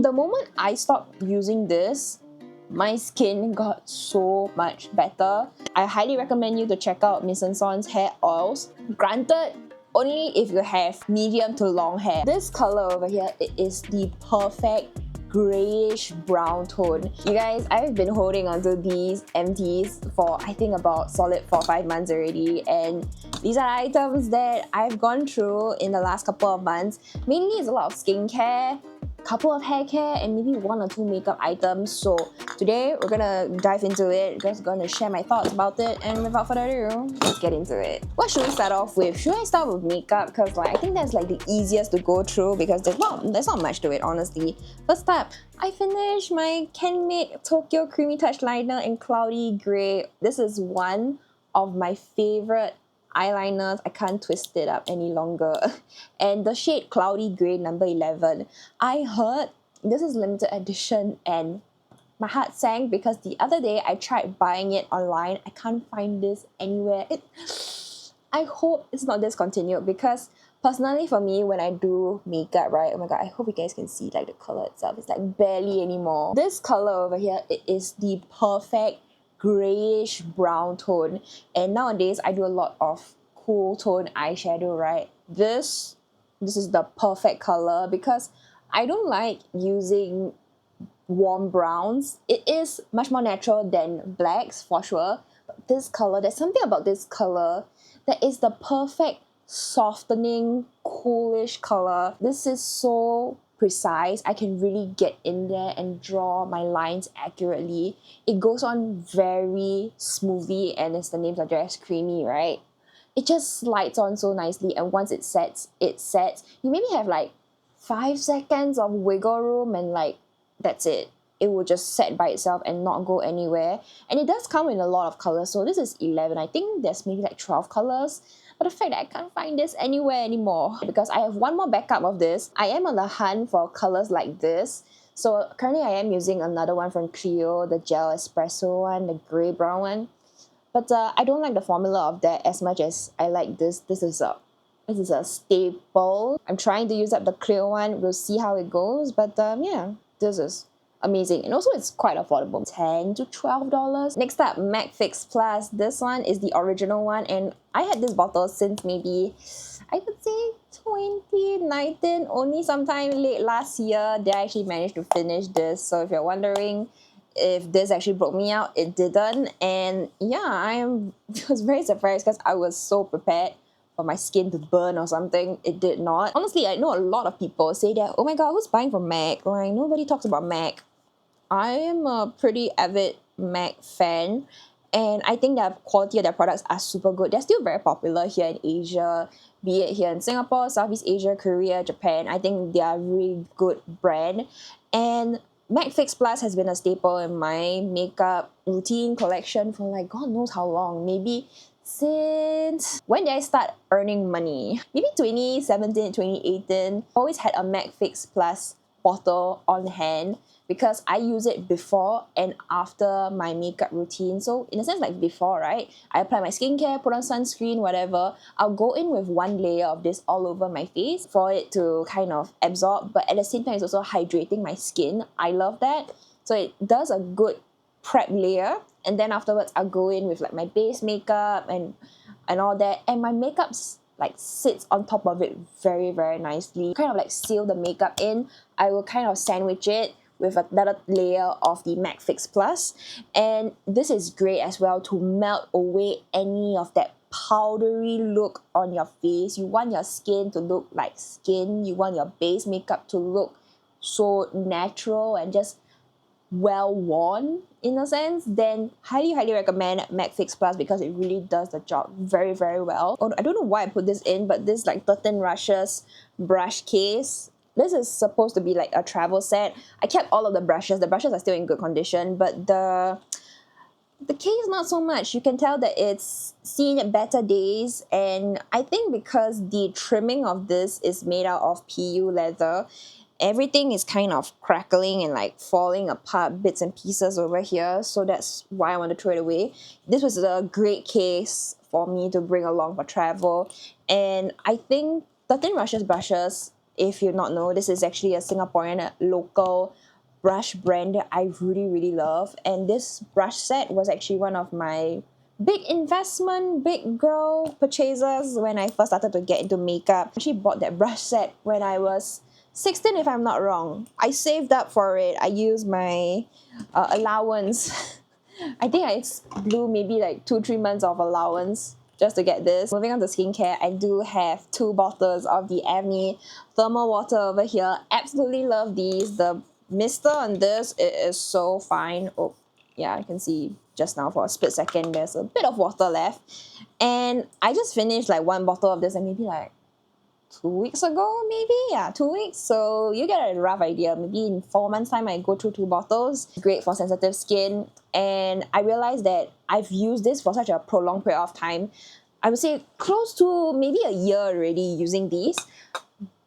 The moment I stopped using this, my skin got so much better. I highly recommend you to check out Miss Sonson's hair oils. Granted, only if you have medium to long hair. This color over here, it is the perfect grayish brown tone. You guys, I've been holding onto these Empties for I think about solid 4 or 5 months already, and these are items that I've gone through in the last couple of months. Mainly it's a lot of skincare, couple of hair care, and maybe 1 or 2 makeup items. So today we're gonna dive into it, just gonna share my thoughts about it, and without further ado, let's get into it. What should we start off with? Should I start with makeup? Because I think that's the easiest to go through because there's not much to it, honestly. First up, I finished my Kenmade Tokyo Creamy Touch Liner in Cloudy Grey. This is one of my favorite eyeliners. I can't twist it up any longer. And the shade Cloudy Grey number 11. I heard this is limited edition and my heart sank because the other day I tried buying it online. I can't find this anywhere. I hope it's not discontinued because personally for me, when I do makeup, right, oh my god, I hope you guys can see the color itself. It's barely anymore. This color over here, it is the perfect grayish brown tone, and nowadays I do a lot of cool tone eyeshadow, right? This is the perfect color because I don't like using warm browns. It is much more natural than blacks for sure, but this color, there's something about this color that is the perfect softening coolish color. This is so precise. I can really get in there and draw my lines accurately. It goes on very smoothly, and as the name suggests, creamy, right? It just slides on so nicely, and once it sets, you maybe have 5 seconds of wiggle room, and that's it. It will just set by itself and not go anywhere. And it does come in a lot of colors. So this is 11. I think there's maybe 12 colors. But the fact that I can't find this anywhere anymore, because I have one more backup of this. I am on the hunt for colors like this. So currently I am using another one from Clio, the gel espresso one, the grey brown one. But I don't like the formula of that as much as I like this. This is a staple. I'm trying to use up the Clio one. We'll see how it goes. But yeah, this is amazing, and also it's quite affordable, $10 to $12. Next up, MAC Fix Plus. This one is the original one, and I had this bottle since maybe I would say 2019, only sometime late last year that I actually managed to finish this. So if you're wondering if this actually broke me out, it didn't. And yeah, I was very surprised because I was so prepared for my skin to burn or something. It did not. Honestly, I know a lot of people say that, oh my god, who's buying from MAC? Nobody talks about MAC. I am a pretty avid MAC fan, and I think the quality of their products are super good. They're still very popular here in Asia, be it here in Singapore, Southeast Asia, Korea, Japan. I think they are a really good brand. And MAC Fix Plus has been a staple in my makeup routine collection for God knows how long. Maybe since when did I start earning money? Maybe 2017, 2018. Always had a MAC Fix Plus bottle on hand because I use it before and after my makeup routine. So in a sense, before, right, I apply my skincare, put on sunscreen, whatever. I'll go in with 1 layer of this all over my face for it to kind of absorb, but at the same time it's also hydrating my skin. I love that. So it does a good prep layer, and then afterwards I'll go in with my base makeup and all that, and my makeup's sits on top of it very, very nicely. Kind of seal the makeup in. I will kind of sandwich it with another layer of the MAC Fix Plus, and this is great as well to melt away any of that powdery look on your face. You want your skin to look like skin. You want your base makeup to look so natural and just well worn in a sense. Then highly recommend MAC Fix Plus because it really does the job very, very well. Oh, I don't know why I put this in, but this 13 Rushes brush case. This is supposed to be a travel set. I kept all of the brushes. The brushes are still in good condition, but the case not so much. You can tell that it's seen better days, and I think because the trimming of this is made out of PU leather, everything is kind of crackling and falling apart bits and pieces over here, so that's why I want to throw it away. This was a great case for me to bring along for travel, and I think 13 Rushes brushes if you not know, this is actually a Singaporean local brush brand that I really love. And this brush set was actually one of my big investment, big girl purchases when I first started to get into makeup. I actually bought that brush set when I was 16 if I'm not wrong. I saved up for it. I used my allowance. I think I blew maybe like 2-3 months of allowance just to get this. Moving on to skincare, I do have 2 bottles of the Avni thermal water over here. Absolutely love these. The mister on this, it is so fine. Oh, yeah, I can see just now for a split second there's a bit of water left. And I just finished like 1 bottle of this and maybe like 2 weeks ago, maybe? Yeah, 2 weeks. So you get a rough idea. Maybe in 4 months' time, I go through 2 bottles. Great for sensitive skin. And I realized that I've used this for such a prolonged period of time. I would say close to maybe a year already using these.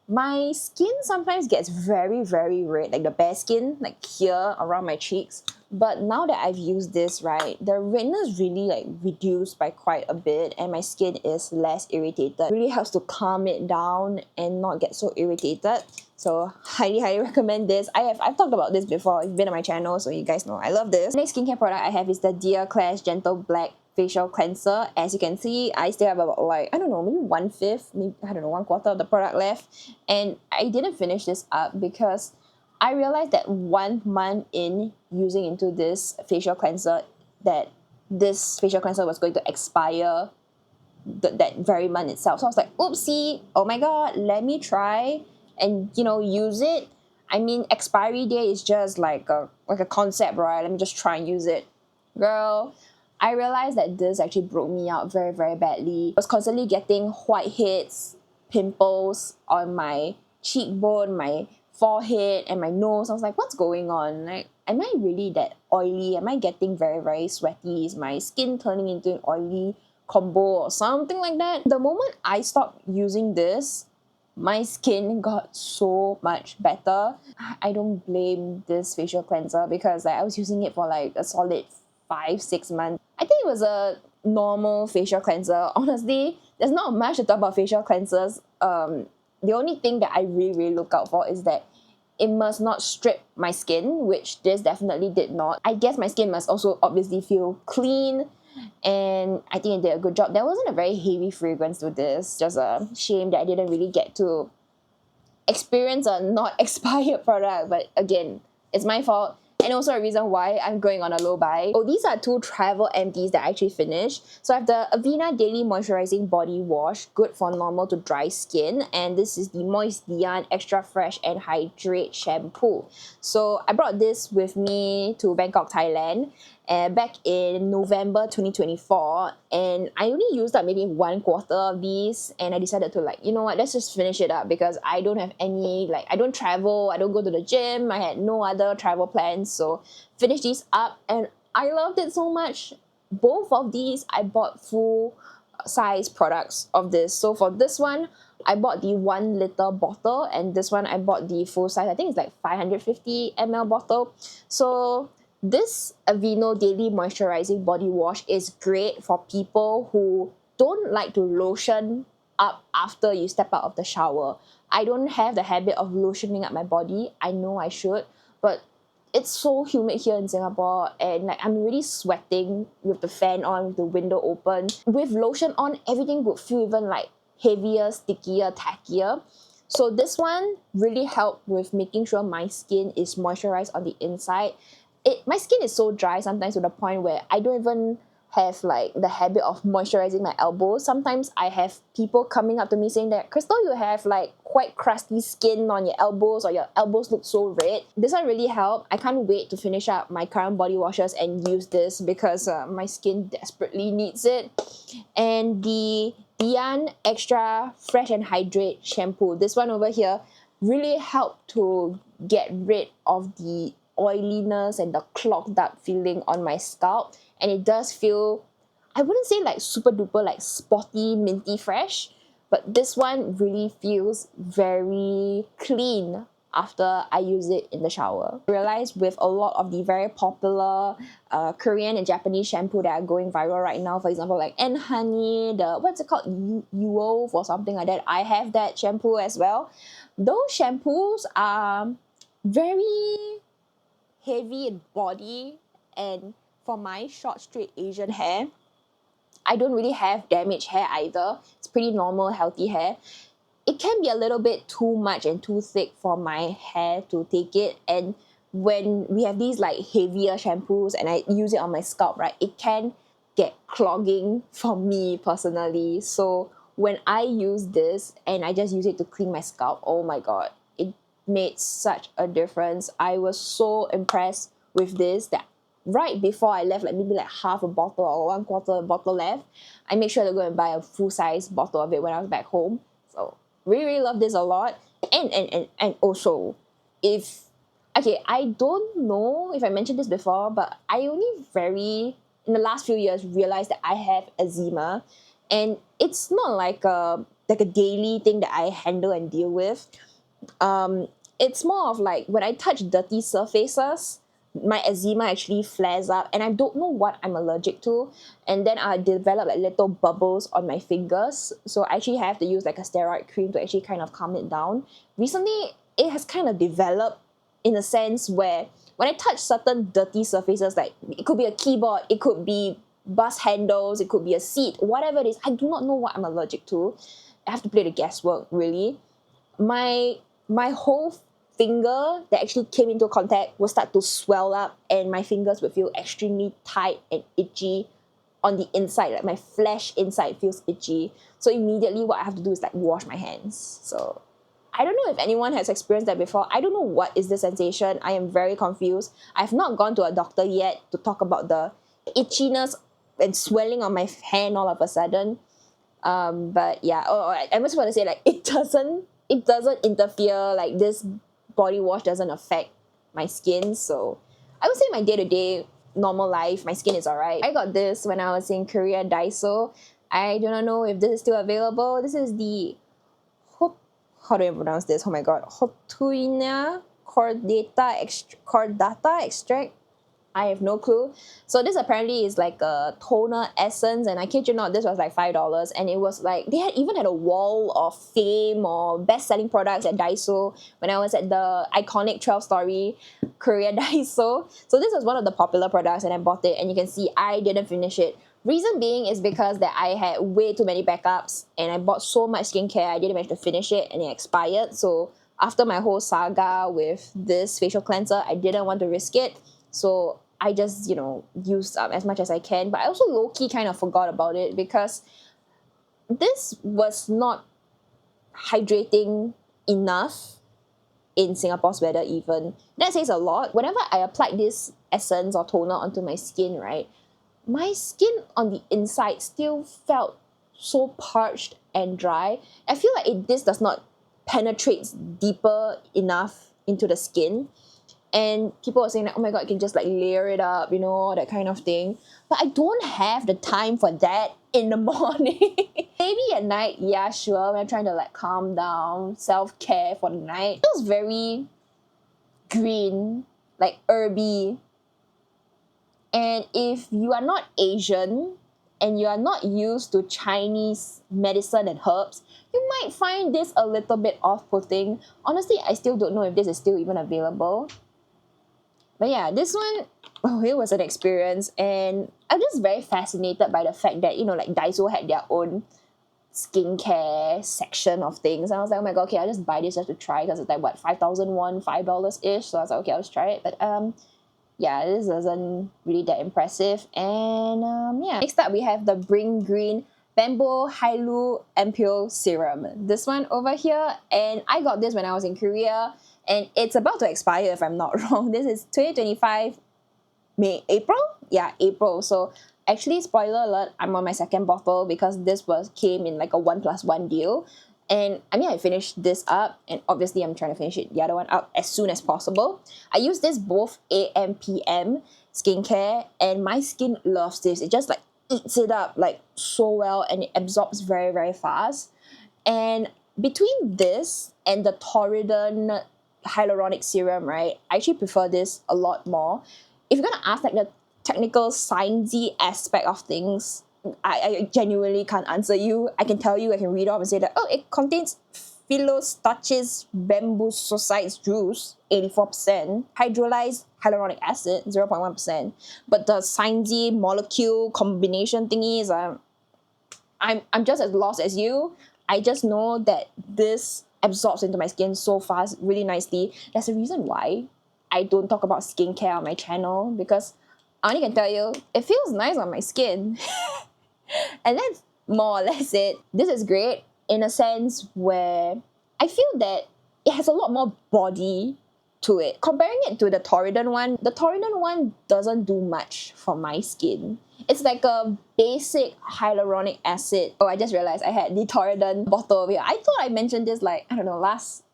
My skin sometimes gets very red, like the bare skin, like here around my cheeks. But now that I've used this, right, the redness really like reduced by quite a bit and my skin is less irritated. It really helps to calm it down and not get so irritated. So highly recommend this. I've talked about this before. It's been on my channel, so you guys know I love this. Next skincare product I have is the Dear Claire's Gentle Black facial cleanser. As you can see, I still have about like, I don't know, maybe 1/5, maybe, I don't know, 1/4 of the product left. And I didn't finish this up because I realized that 1 month in using into this facial cleanser that this facial cleanser was going to expire that very month itself. So I was like, oopsie, oh my god, let me try and, you know, use it. I mean, expiry date is just like a concept, right? Let me just try and use it. Girl, I realized that this actually broke me out very badly. I was constantly getting whiteheads, pimples on my cheekbone, my forehead, and my nose. I was like, what's going on? Like, am I really that oily? Am I getting very sweaty? Is my skin turning into an oily combo or something like that? The moment I stopped using this, my skin got so much better. I don't blame this facial cleanser because like, I was using it for like a solid 5-6 months. I think it was a normal facial cleanser. Honestly, there's not much to talk about facial cleansers. The only thing that I really look out for is that it must not strip my skin, which this definitely did not. I guess my skin must also obviously feel clean, and I think it did a good job. There wasn't a very heavy fragrance to this. Just a shame that I didn't really get to experience a not expired product, but again, it's my fault. And also a reason why I'm going on a low buy. Oh, these are 2 travel empties that I actually finished. So I have the Avena Daily Moisturizing Body Wash, good for normal to dry skin. And this is the Moist Dian Extra Fresh and Hydrate Shampoo. So I brought this with me to Bangkok, Thailand, back in November 2024. And I only used up maybe 1/4 of these. And I decided to like, you know what, let's just finish it up because I don't have any, like, I don't travel, I don't go to the gym, I had no other travel plans. So finish these up and I loved it so much. Both of these I bought full size products of this. So for this one I bought the 1 liter bottle and this one I bought the full size. I think it's like 550 ml bottle. So this Aveeno Daily Moisturizing Body Wash is great for people who don't like to lotion up after you step out of the shower. I don't have the habit of lotioning up my body. I know I should, but it's so humid here in Singapore and like I'm really sweating with the fan on, with the window open. With lotion on, everything would feel even like heavier, stickier, tackier. So this one really helped with making sure my skin is moisturized on the inside. My skin is so dry sometimes to the point where I don't even have like the habit of moisturizing my elbows. Sometimes I have people coming up to me saying that, Crystal, you have like quite crusty skin on your elbows or your elbows look so red. This one really helped. I can't wait to finish up my current body washes and use this because my skin desperately needs it. And the Dian Extra Fresh and Hydrate Shampoo, this one over here, really helped to get rid of the oiliness and the clogged up feeling on my scalp, and it does feel, I wouldn't say like super duper like spotty minty fresh, but this one really feels very clean after I use it in the shower. I realized with a lot of the very popular Korean and Japanese shampoo that are going viral right now, for example like Honey, the what's it called, Uo or something like that, I have that shampoo as well. those shampoos are very heavy in body, and for my short straight Asian hair, I don't really have damaged hair either. It's pretty normal, healthy hair. It can be a little bit too much and too thick for my hair to take it. And when we have these like heavier shampoos and I use it on my scalp, right, it can get clogging for me personally. So when I use this and I just use it to clean my scalp, oh my god, it made such a difference. I was so impressed with this that right before I left, like maybe like half a bottle or 1/4 bottle left, I made sure to go and buy a full-size bottle of it when I was back home. So really love this a lot. And also, if okay, I don't know if I mentioned this before, but I only very in the last few years realized that I have eczema, and it's not like a daily thing that I handle and deal with. It's more of like when I touch dirty surfaces, my eczema actually flares up, and I don't know what I'm allergic to, and then I develop like little bubbles on my fingers. So I actually have to use like a steroid cream to actually kind of calm it down. Recently, it has kind of developed in a sense where when I touch certain dirty surfaces, like it could be a keyboard, it could be bus handles, it could be a seat, whatever it is, I do not know what I'm allergic to. I have to play the guesswork, really. My whole finger that actually came into contact will start to swell up, and my fingers will feel extremely tight and itchy on the inside. Like my flesh inside feels itchy. So immediately what I have to do is like wash my hands. So I don't know if anyone has experienced that before. I don't know what is the sensation. I am very confused. I've not gone to a doctor yet to talk about the itchiness and swelling on my hand all of a sudden. But yeah, I just want to say like it doesn't interfere, like this body wash doesn't affect my skin. So I would say my day-to-day normal life, my skin is alright. I got this when I was in Korea, Daiso. I do not know if this is still available. This is the how do I pronounce this? Oh my god. Houttuynia Cordata extract. I have no clue. So this apparently is like a toner essence, and I kid you not, this was like $5, and it was like they even had a wall of fame or best-selling products at Daiso when I was at the iconic 12-story Korea Daiso. So this was one of the popular products, and I bought it, and you can see I didn't finish it. Reason being is because that I had way too many backups, and I bought so much skincare I didn't manage to finish it, and it expired. So after my whole saga with this facial cleanser, I didn't want to risk it. So I just, used up as much as I can. But I also low-key kind of forgot about it because this was not hydrating enough in Singapore's weather even. That says a lot. Whenever I applied this essence or toner onto my skin, right, my skin on the inside still felt so parched and dry. I feel like this does not penetrate deeper enough into the skin. And people were saying like, oh my god, you can just like layer it up, that kind of thing. But I don't have the time for that in the morning. Maybe at night, yeah, sure, when I'm trying to like calm down, self-care for the night. It feels very green, like herby. And if you are not Asian and you are not used to Chinese medicine and herbs, you might find this a little bit off-putting. Honestly, I still don't know if this is still even available. But yeah, this one, it was an experience, and I'm just very fascinated by the fact that, like Daiso had their own skincare section of things. And I was like, oh my god, okay, I'll just buy this just to try, because it's like, what, 5,000 won, $5-ish? So I was like, okay, I'll just try it. But yeah, this isn't really that impressive. And yeah. Next up, we have the Bring Green Bamboo Hyalu Ampoule Serum. This one over here, and I got this when I was in Korea, and it's about to expire if I'm not wrong. This is 2025 April? Yeah, April. So actually, spoiler alert, I'm on my second bottle because this came in like a 1+1 deal. And I mean, I finished this up, and obviously I'm trying to finish the other one up as soon as possible. I use this both AM, PM skincare, and my skin loves this. It just like eats it up like so well, and it absorbs very, very fast. And between this and the Torridon hyaluronic serum, right, I actually prefer this a lot more. If you're gonna ask like the technical sciencey aspect of things, I genuinely can't answer you. I can tell you, I can read off and say that, oh, it contains Phyllostachys bambusosides juice, 84%, hydrolyzed hyaluronic acid, 0.1%. But the sciencey molecule combination thingies, I'm just as lost as you. I just know that this absorbs into my skin so fast, really nicely. That's the reason why I don't talk about skincare on my channel, because I only can tell you, it feels nice on my skin. And that's more or less it. This is great in a sense where I feel that it has a lot more body to it. Comparing it to the Torridon one doesn't do much for my skin. It's like a basic hyaluronic acid. Oh, I just realized I had the Torridon bottle over here. I thought I mentioned this like, I don't know,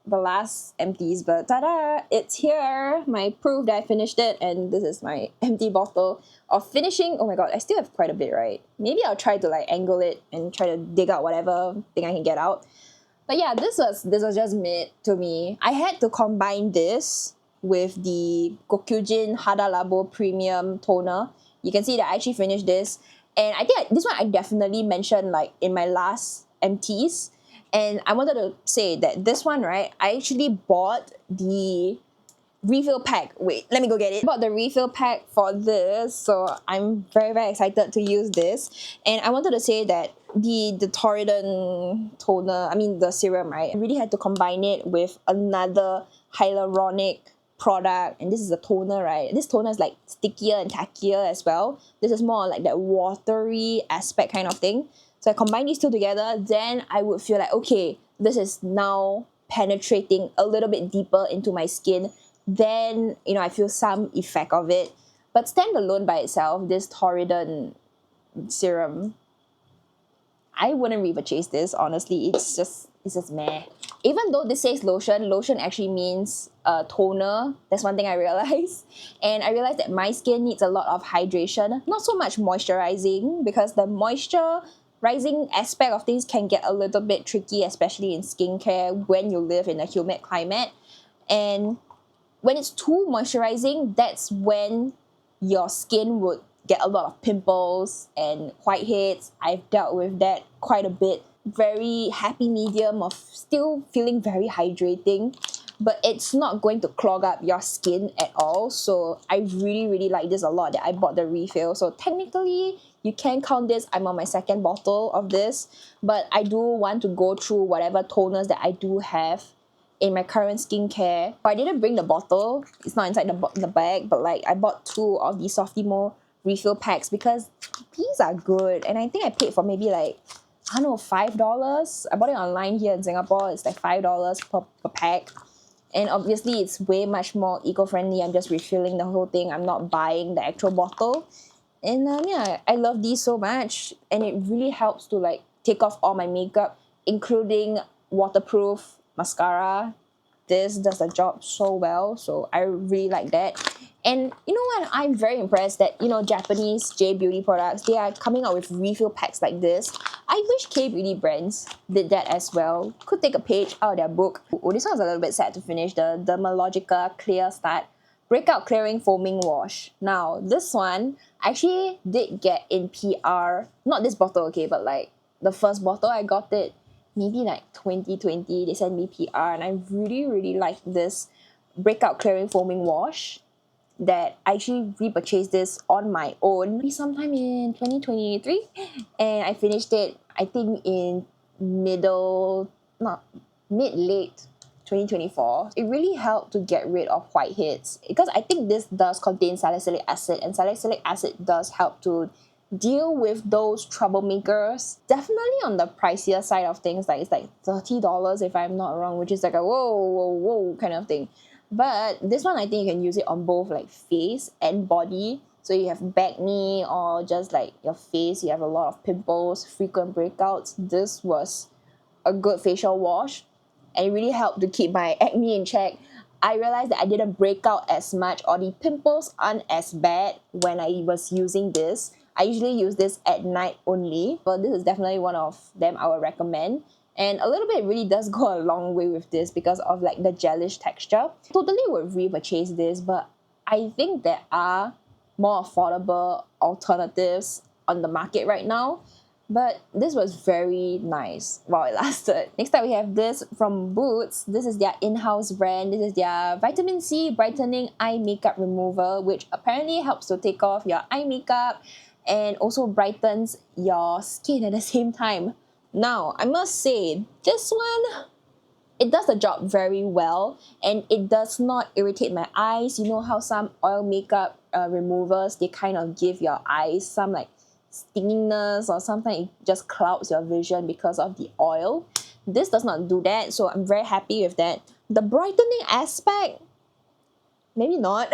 the last empties, but ta-da! It's here! My proof that I finished it, and this is my empty bottle of finishing. Oh my god, I still have quite a bit, right? Maybe I'll try to like angle it and try to dig out whatever thing I can get out. But yeah, this was just made to me. I had to combine this with the Gokyujin Hada Labo Premium Toner. You can see that I actually finished this. And I think this one I definitely mentioned like in my last empties. And I wanted to say that this one, right, I actually bought the refill pack. Wait, let me go get it. I bought the refill pack for this, so I'm very, very excited to use this. And I wanted to say that the Torridon toner, I mean the serum, right, I really had to combine it with another hyaluronic product, and this is a toner, right? This toner is like stickier and tackier as well. This is more like that watery aspect kind of thing. So I combine these two together, then I would feel like, okay, this is now penetrating a little bit deeper into my skin. Then, you know, I feel some effect of it. But standalone by itself, this Torridon serum, I wouldn't repurchase this, honestly. It's just meh. Even though this says lotion actually means toner. That's one thing I realized. And I realized that my skin needs a lot of hydration, not so much moisturizing, because the moisturizing aspect of things can get a little bit tricky, especially in skincare when you live in a humid climate. And when it's too moisturizing, that's when your skin would get a lot of pimples and whiteheads. I've dealt with that quite a bit. Very happy medium of still feeling very hydrating, but it's not going to clog up your skin at all. So I really, really like this a lot that I bought the refill. So technically, you can count this. I'm on my second bottle of this, but I do want to go through whatever toners that I do have in my current skincare. But I didn't bring the bottle. It's not inside the bag, but like I bought 2 of these Softimo refill packs because these are good. And I think I paid for maybe like, I don't know, $5. I bought it online here in Singapore. It's like $5 per pack. And obviously it's way much more eco-friendly. I'm just refilling the whole thing. I'm not buying the actual bottle. And yeah, I love these so much. And it really helps to like take off all my makeup, including waterproof mascara. This does the job so well. So I really like that. And you know what? I'm very impressed that, you know, Japanese J-beauty products, they are coming out with refill packs like this. I wish K-beauty brands did that as well. Could take a page out of their book. Oh, this one's a little bit sad to finish. The Dermalogica Clear Start Breakout Clearing Foaming Wash. Now, this one I actually did get in PR. Not this bottle, okay, but like the first bottle, I got it maybe like 2020. They sent me PR, and I really, really like this Breakout Clearing Foaming Wash that I actually repurchased this on my own sometime in 2023, and I finished it I think in mid-late 2024. It really helped to get rid of whiteheads because I think this does contain salicylic acid, and salicylic acid does help to deal with those troublemakers. Definitely on the pricier side of things, like it's like $30 if I'm not wrong, which is like a whoa kind of thing. But this one, I think you can use it on both like face and body. So you have acne or just like your face, you have a lot of pimples, frequent breakouts. This was a good facial wash, and it really helped to keep my acne in check. I realized that I didn't break out as much, or the pimples aren't as bad when I was using this. I usually use this at night only, but this is definitely one of them I would recommend. And a little bit really does go a long way with this because of like the gelish texture. Totally would repurchase this, but I think there are more affordable alternatives on the market right now. But this was very nice while it lasted. Next up, we have this from Boots. This is their in-house brand. This is their Vitamin C Brightening Eye Makeup Remover, which apparently helps to take off your eye makeup and also brightens your skin at the same time. Now, I must say, this one, it does the job very well and it does not irritate my eyes. You know how some oil makeup removers, they kind of give your eyes some like stinginess, or sometimes it just clouds your vision because of the oil. This does not do that, so I'm very happy with that. The brightening aspect, maybe not.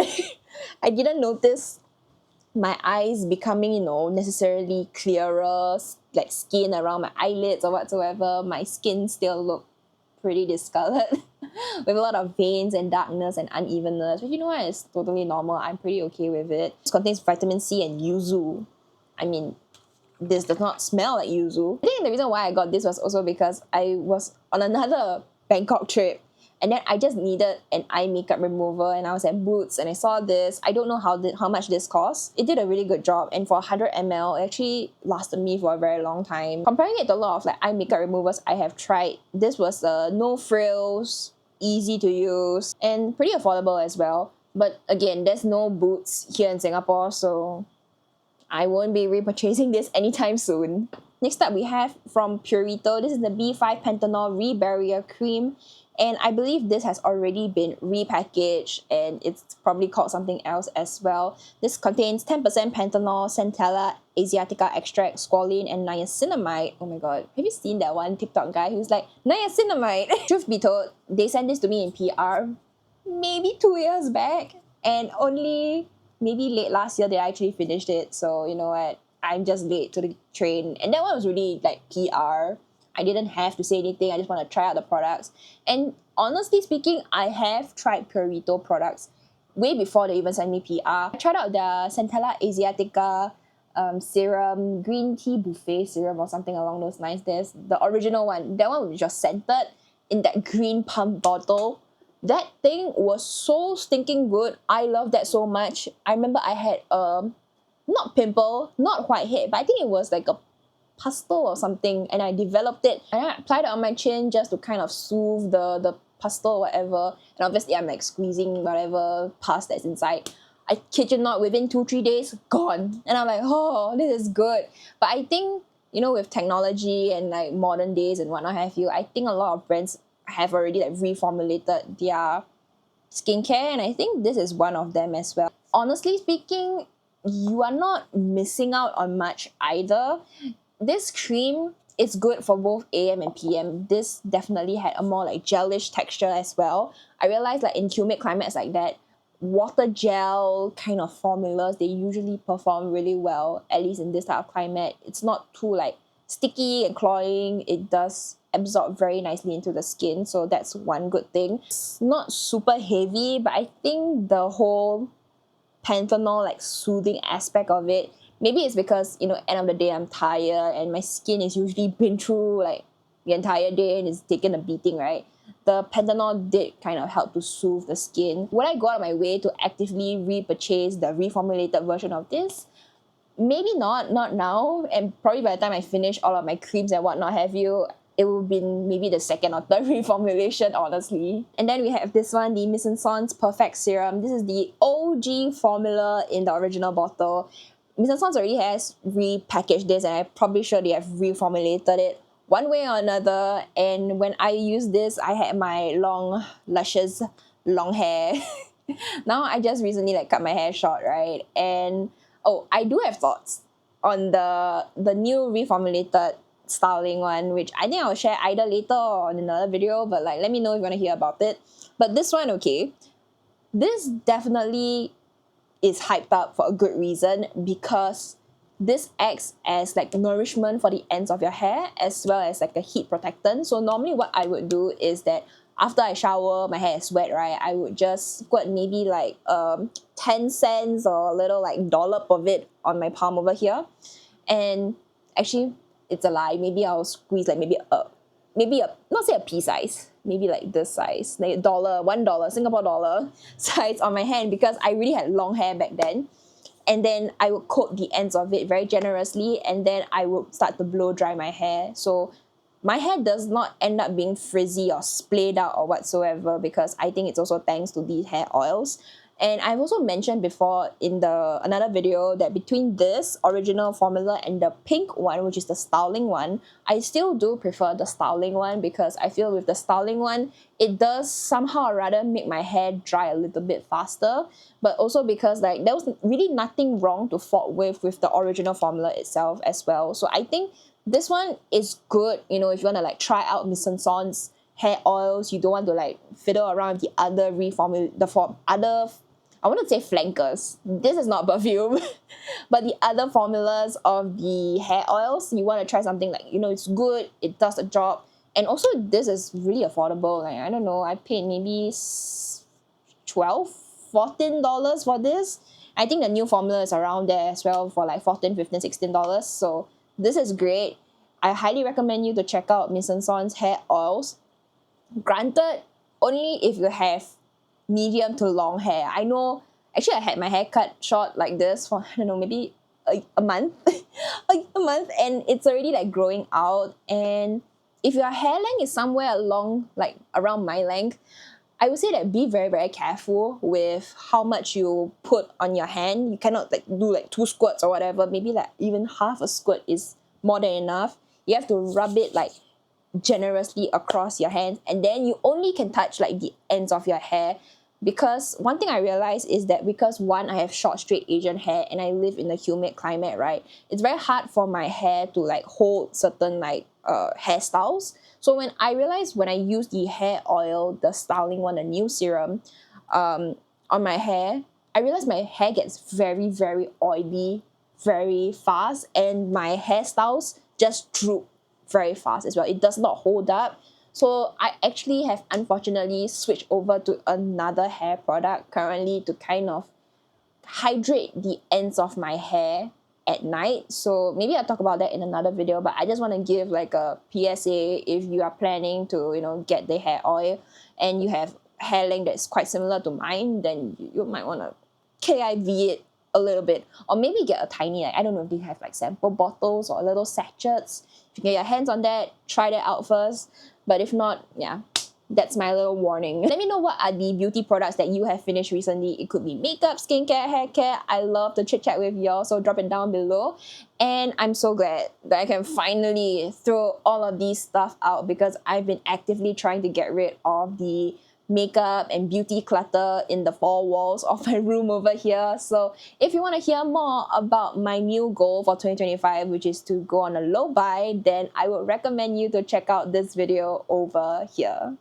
I didn't notice my eyes becoming, you know, necessarily clearer, like skin around my eyelids or whatsoever. My skin still looked pretty discolored with a lot of veins and darkness and unevenness, but you know what, it's totally normal. I'm pretty okay with it. It contains vitamin C and yuzu. I mean, this does not smell like yuzu. I think the reason why I got this was also because I was on another Bangkok trip and then I just needed an eye makeup remover and I was at Boots and I saw this. I don't know how much this cost. It did a really good job, and for 100 ml, it actually lasted me for a very long time. Comparing it to a lot of like eye makeup removers I have tried, this was no frills, easy to use, and pretty affordable as well. But again, there's no Boots here in Singapore, so I won't be repurchasing this anytime soon. Next up, we have from Purito. This is the B5 Panthenol Re-Barrier Cream. And I believe this has already been repackaged and it's probably called something else as well. This contains 10% panthenol, centella, asiatica extract, squalene, and niacinamide. Oh my god, have you seen that one TikTok guy who's like, niacinamide? Truth be told, they sent this to me in PR maybe 2 years back, and only maybe late last year they actually finished it. So you know what, I'm just late to the train, and that one was really like PR. I didn't have to say anything, I just want to try out the products. And honestly speaking, I have tried Purito products way before they even sent me PR. I tried out the Centella Asiatica serum, green tea buffet serum or something along those lines. There's the original one. That one was just scented in that green pump bottle. That thing was so stinking good. I love that so much. I remember I had not pimple, not whitehead, but I think it was like a pastel or something, and I developed it and I applied it on my chin just to kind of soothe the pastel or whatever. And obviously I'm like squeezing whatever pus that's inside. I kid you not, within 2-3 days, gone. And I'm like, oh, this is good. But I think, you know, with technology and like modern days and whatnot have you, I think a lot of brands have already like reformulated their skincare, and I think this is one of them as well. Honestly speaking, you are not missing out on much either. This cream is good for both AM and PM. This definitely had a more like gelish texture as well. I realized like in humid climates like that, water gel kind of formulas, they usually perform really well, at least in this type of climate. It's not too like sticky and cloying. It does absorb very nicely into the skin, so that's one good thing. It's not super heavy, but I think the whole panthenol like soothing aspect of it, maybe it's because, you know, end of the day I'm tired and my skin is usually been through like the entire day and it's taken a beating, right? The panthenol did kind of help to soothe the skin. Would I go out of my way to actively repurchase the reformulated version of this? Maybe not now, and probably by the time I finish all of my creams and whatnot have you, it will be maybe the second or third reformulation, honestly. And then we have this one, the Mission Sans Perfect Serum. This is the OG formula in the original bottle. Mission Sans already has repackaged this, and I'm probably sure they have reformulated it one way or another. And when I used this, I had my long, luscious, long hair. Now I just recently like cut my hair short, right? And oh, I do have thoughts on the new reformulated styling one, which I think I'll share either later or in another video, but like let me know if you want to hear about it. But this one, okay, this definitely is hyped up for a good reason, because this acts as like nourishment for the ends of your hair as well as like a heat protectant. So normally what I would do is that after I shower, my hair is wet, right? I would just squirt maybe like 10 cents or a little like dollop of it on my palm over here. And actually, it's a lie. Maybe I'll squeeze like maybe a not say a pea size, maybe like this size, like $1, Singapore dollar size on my hand, because I really had long hair back then. and then I would coat the ends of it very generously, and then I would start to blow dry my hair. So my hair does not end up being frizzy or splayed out or whatsoever, because I think it's also thanks to these hair oils. And I've also mentioned before in the another video that between this original formula and the pink one, which is the styling one, I still do prefer the styling one, because I feel with the styling one, it does somehow or rather make my hair dry a little bit faster, but also because like there was really nothing wrong to fault with the original formula itself as well. So I think this one is good, you know, if you want to like try out Miss Sonson's hair oils, you don't want to like fiddle around with the other other, I want to say flankers. This is not perfume, but the other formulas of the hair oils, you want to try something like, you know, it's good, it does the job, and also this is really affordable. Like, I don't know, I paid maybe $12, $14 for this. I think the new formula is around there as well for like $14, $15, $16. So this is great. I highly recommend you to check out Miss Sonson's hair oils. Granted, only if you have medium to long hair. I know, actually I had my hair cut short like this for, I don't know, maybe a month. a month, and it's already like growing out. And if your hair length is somewhere along, like around my length, I would say that be very, very careful with how much you put on your hand. You cannot like do like 2 squirts or whatever. Maybe like even half a squirt is more than enough. You have to rub it like generously across your hands, and then you only can touch like the ends of your hair. Because one thing I realized is that because one, I have short straight Asian hair and I live in a humid climate, right? It's very hard for my hair to like hold certain like hairstyles. So when I realized when I use the hair oil, the styling one, the new serum, on my hair, I realized my hair gets very, very oily very fast, and my hairstyles just droop very fast as well. It does not hold up. So I actually have unfortunately switched over to another hair product currently to kind of hydrate the ends of my hair at night. So maybe I'll talk about that in another video, but I just want to give like a PSA. If you are planning to, you know, get the hair oil and you have hair length that's quite similar to mine, then you might want to KIV it a little bit, or maybe get a tiny, like, I don't know if they have like sample bottles or little sachets. If you get your hands on that, try that out first. But if not, yeah, that's my little warning. Let me know what are the beauty products that you have finished recently. It could be makeup, skincare, hair care. I love to chit chat with y'all, so drop it down below. And I'm so glad that I can finally throw all of these stuff out, because I've been actively trying to get rid of the makeup and beauty clutter in the 4 walls of my room over here. So if you want to hear more about my new goal for 2025, which is to go on a low buy, then I would recommend you to check out this video over here.